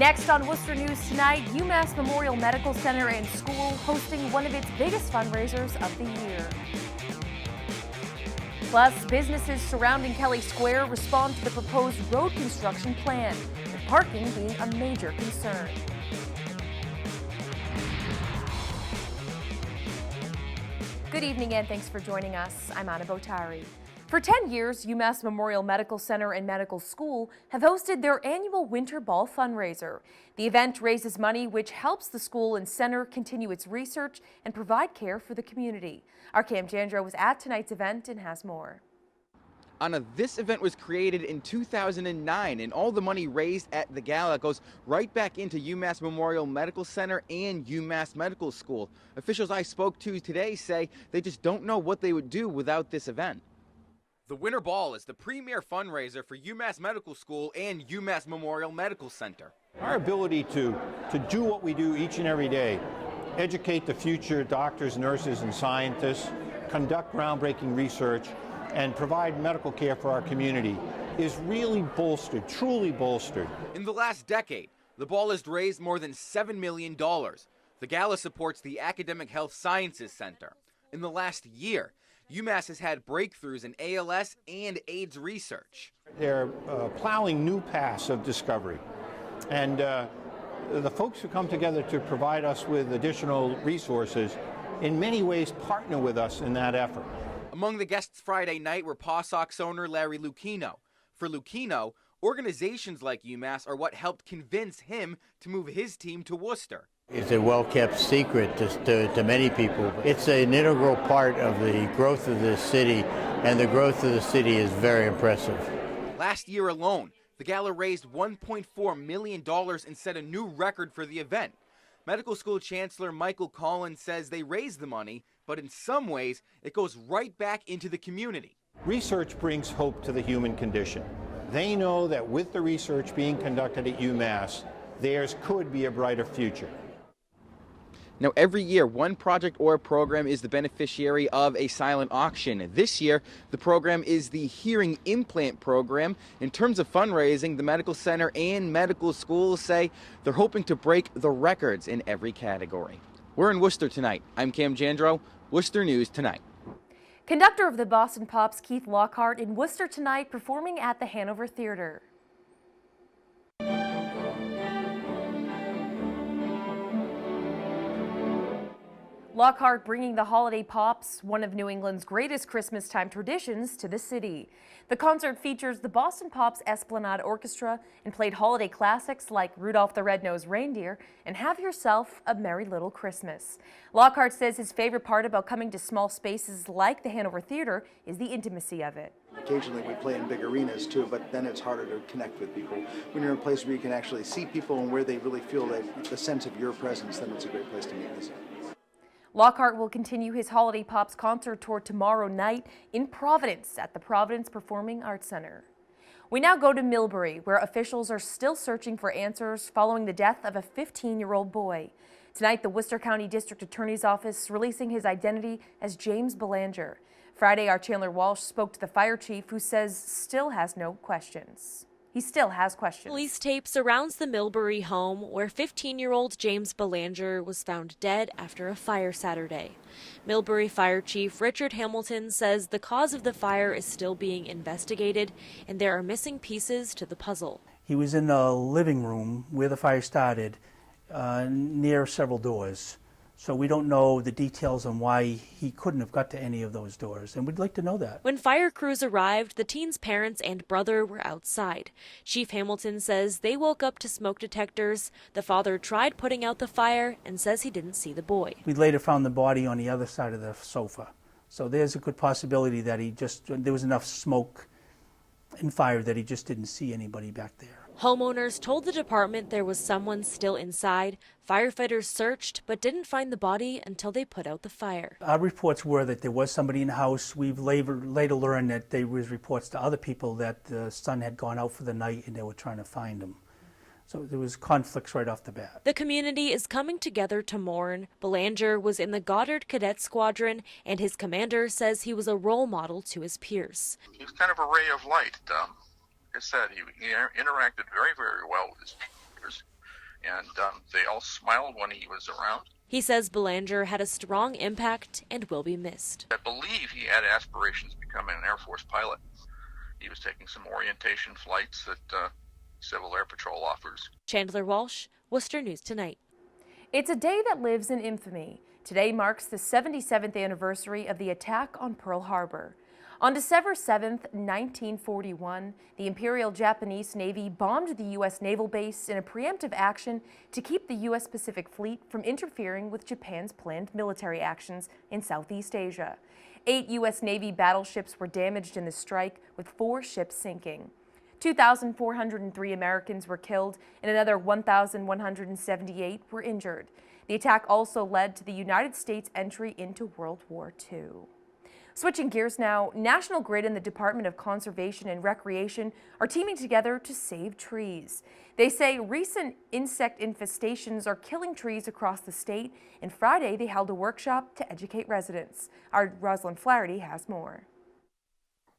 Next on Worcester News tonight, UMass Memorial Medical Center and School hosting one of its biggest fundraisers of the year. Plus, businesses surrounding Kelley Square respond to the proposed road construction plan, with parking being a major concern. Good evening and thanks for joining us. I'm Anna Botari. For 10 years, UMass Memorial Medical Center and Medical School have hosted their annual Winter Ball fundraiser. The event raises money which helps the school and center continue its research and provide care for the community. Our Cam Jandro was at tonight's event and has more. Anna, this event was created in 2009, and all the money raised at the gala goes right back into UMass Memorial Medical Center and UMass Medical School. Officials I spoke to today say they just don't know what they would do without this event. The Winter Ball is the premier fundraiser for UMass Medical School and UMass Memorial Medical Center. Our ability to do what we do each and every day, educate the future doctors, nurses, and scientists, conduct groundbreaking research, and provide medical care for our community is really bolstered, truly bolstered. In the last decade, the ball has raised more than $7 million. The gala supports the Academic Health Sciences Center. In the last year, UMass has had breakthroughs in ALS and AIDS research. They're plowing new paths of discovery. And the folks who come together to provide us with additional resources in many ways partner with us in that effort. Among the guests Friday night were PawSox owner Larry Lucchino. For Lucchino, organizations like UMass are what helped convince him to move his team to Worcester. It's a well-kept secret to many people. It's an integral part of the growth of this city, and the growth of the city is very impressive. Last year alone, the gala raised $1.4 million and set a new record for the event. Medical School Chancellor Michael Collins says they raised the money, but in some ways, it goes right back into the community. Research brings hope to the human condition. They know that with the research being conducted at UMass, theirs could be a brighter future. Now, every year, one project or program is the beneficiary of a silent auction. This year, the program is the Hearing Implant Program. In terms of fundraising, the Medical Center and Medical Schools say they're hoping to break the records in every category. We're in Worcester tonight. I'm Cam Jandro, Worcester News Tonight. Conductor of the Boston Pops, Keith Lockhart, in Worcester tonight performing at the Hanover Theater. Lockhart bringing the holiday pops, one of New England's greatest Christmas time traditions, to the city. The concert features the Boston Pops Esplanade Orchestra and played holiday classics like Rudolph the Red-Nosed Reindeer and Have Yourself a Merry Little Christmas. Lockhart says his favorite part about coming to small spaces like the Hanover Theater is the intimacy of it. Occasionally we play in big arenas too, but then it's harder to connect with people. When you're in a place where you can actually see people and where they really feel that the sense of your presence, then it's a great place to meet us. Lockhart will continue his Holiday Pops concert tour tomorrow night in Providence at the Providence Performing Arts Center. We now go to Millbury, where officials are still searching for answers following the death of a 15-year-old boy. Tonight, the Worcester County District Attorney's Office releasing his identity as James Belanger. Friday, our Chandler Walsh spoke to the fire chief, who says still has no questions. He still has questions. Police tape surrounds the Millbury home where 15-year-old James Belanger was found dead after a fire Saturday. Millbury Fire Chief Richard Hamilton says the cause of the fire is still being investigated and there are missing pieces to the puzzle. He was in the living room where the fire started, near several doors. So we don't know the details on why he couldn't have got to any of those doors, and we'd like to know that. When fire crews arrived, the teen's parents and brother were outside. Chief Hamilton says they woke up to smoke detectors. The father tried putting out the fire and says he didn't see the boy. We later found the body on the other side of the sofa. So there's a good possibility that there was enough smoke and fire that he just didn't see anybody back there. Homeowners told the department there was someone still inside. Firefighters searched but didn't find the body until they put out the fire. Our reports were that there was somebody in the house. We've later learned that there was reports to other people that the son had gone out for the night and they were trying to find him. So there was conflicts right off the bat. The community is coming together to mourn. Belanger was in the Goddard Cadet Squadron, and his commander says he was a role model to his peers. He was kind of a ray of light. Like I said, he interacted very, very well with his peers. and they all smiled when he was around. He says Belanger had a strong impact and will be missed. I believe he had aspirations of becoming an Air Force pilot. He was taking some orientation flights that Civil Air Patrol offers. Chandler Walsh, Worcester News Tonight. It's a day that lives in infamy. Today marks the 77th anniversary of the attack on Pearl Harbor. On December 7th, 1941, the Imperial Japanese Navy bombed the U.S. naval base in a preemptive action to keep the U.S. Pacific Fleet from interfering with Japan's planned military actions in Southeast Asia. 8 U.S. Navy battleships were damaged in the strike, with 4 ships sinking. 2,403 Americans were killed and another 1,178 were injured. The attack also led to the United States' entry into World War II. Switching gears now, National Grid and the Department of Conservation and Recreation are teaming together to save trees. They say recent insect infestations are killing trees across the state, and Friday they held a workshop to educate residents. Our Rosalind Flaherty has more.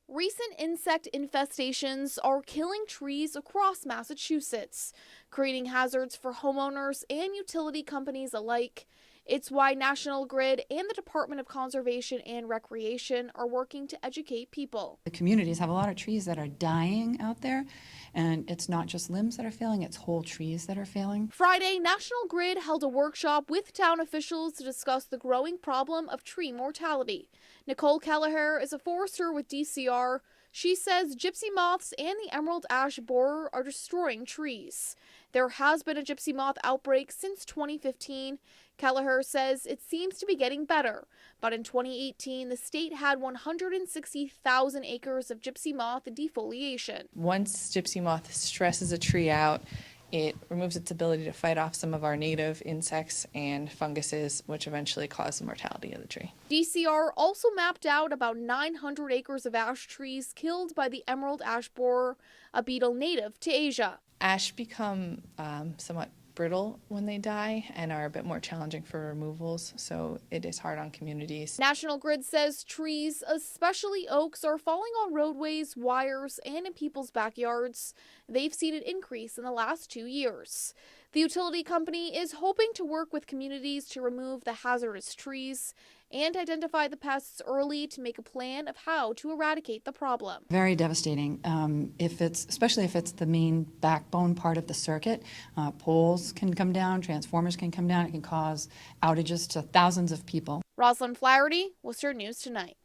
Recent insect infestations are killing trees across Massachusetts, creating hazards for homeowners and utility companies alike. It's why National Grid and the Department of Conservation and Recreation are working to educate people. The communities have a lot of trees that are dying out there, and it's not just limbs that are failing, it's whole trees that are failing. Friday, National Grid held a workshop with town officials to discuss the growing problem of tree mortality. Nicole Kelleher is a forester with DCR. She says gypsy moths and the emerald ash borer are destroying trees. There has been a gypsy moth outbreak since 2015. Kelleher says it seems to be getting better, but in 2018, the state had 160,000 acres of gypsy moth defoliation. Once gypsy moth stresses a tree out, it removes its ability to fight off some of our native insects and funguses, which eventually cause the mortality of the tree. DCR also mapped out about 900 acres of ash trees killed by the emerald ash borer, a beetle native to Asia. Ash become somewhat brittle when they die and are a bit more challenging for removals, so it is hard on communities. National Grid says trees, especially oaks, are falling on roadways, wires, and in people's backyards. They've seen an increase in the last 2 years. The utility company is hoping to work with communities to remove the hazardous trees and identify the pests early to make a plan of how to eradicate the problem. Very devastating, especially if it's the main backbone part of the circuit. Poles can come down, transformers can come down, it can cause outages to thousands of people. Rosalind Flaherty, Worcester News Tonight.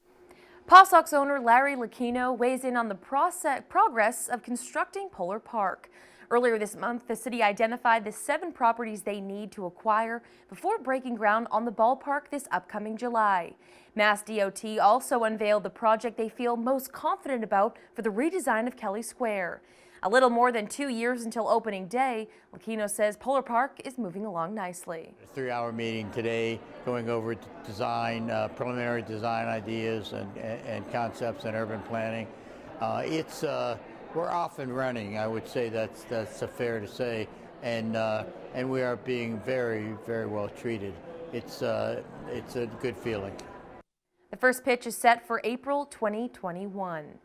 PawSox owner Larry Lucchino weighs in on the progress of constructing Polar Park. Earlier this month, the city identified the 7 properties they need to acquire before breaking ground on the ballpark this upcoming July. Mass DOT also unveiled the project they feel most confident about for the redesign of Kelley Square. A little more than 2 years until opening day, Lucchino says Polar Park is moving along nicely. A 3-hour meeting today going over design, preliminary design ideas and concepts and urban planning. We're off and running. I would say that's fair to say, and we are being very, very well treated. It's a good feeling. The first pitch is set for April 2021.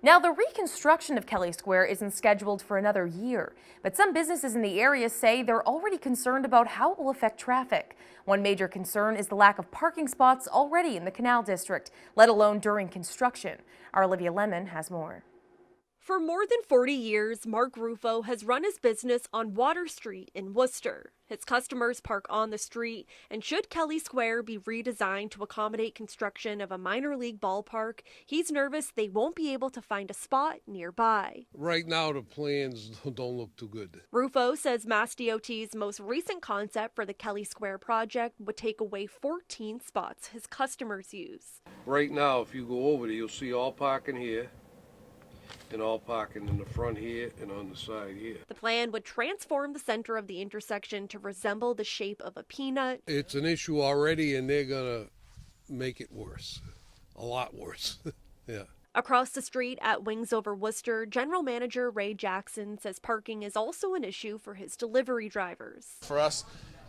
Now, the reconstruction of Kelley Square isn't scheduled for another year, but some businesses in the area say they're already concerned about how it will affect traffic. One major concern is the lack of parking spots already in the Canal District, let alone during construction. Our Olivia Lemon has more. For more than 40 years, Mark Rufo has run his business on Water Street in Worcester. His customers park on the street, and should Kelley Square be redesigned to accommodate construction of a minor league ballpark, he's nervous they won't be able to find a spot nearby. Right now, the plans don't look too good. Rufo says Mass DOT's most recent concept for the Kelley Square project would take away 14 spots his customers use. Right now, if you go over there, you'll see all parking here, and all parking in the front here and on the side here. The plan would transform the center of the intersection to resemble the shape of a peanut. It's an issue already, and they're gonna make it worse, a lot worse. Yeah. Across the street at Wings Over Worcester, General Manager Ray Jackson says parking is also an issue for his delivery drivers. For us,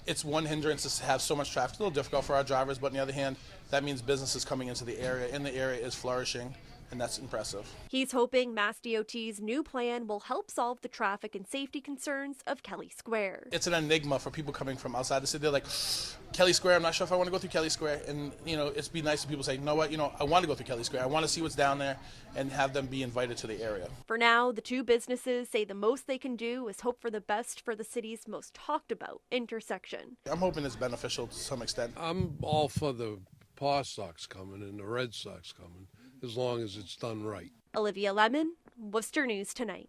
it's one hindrance to have so much traffic. It's a little difficult for our drivers, but on the other hand, that means businesses coming into the area, and the area is flourishing. and that's impressive. He's hoping Mass DOT's new plan will help solve the traffic and safety concerns of Kelley Square. It's an enigma for people coming from outside the city. They're like, Kelley Square, I'm not sure if I want to go through Kelley Square. And, it's be nice if people say, you know what, I want to go through Kelley Square. I want to see what's down there and have them be invited to the area. For now, the two businesses say the most they can do is hope for the best for the city's most talked about intersection. I'm hoping it's beneficial to some extent. I'm all for the PawSox coming and the Red Sox coming, as long as it's done right. Olivia Lemon, Worcester News Tonight.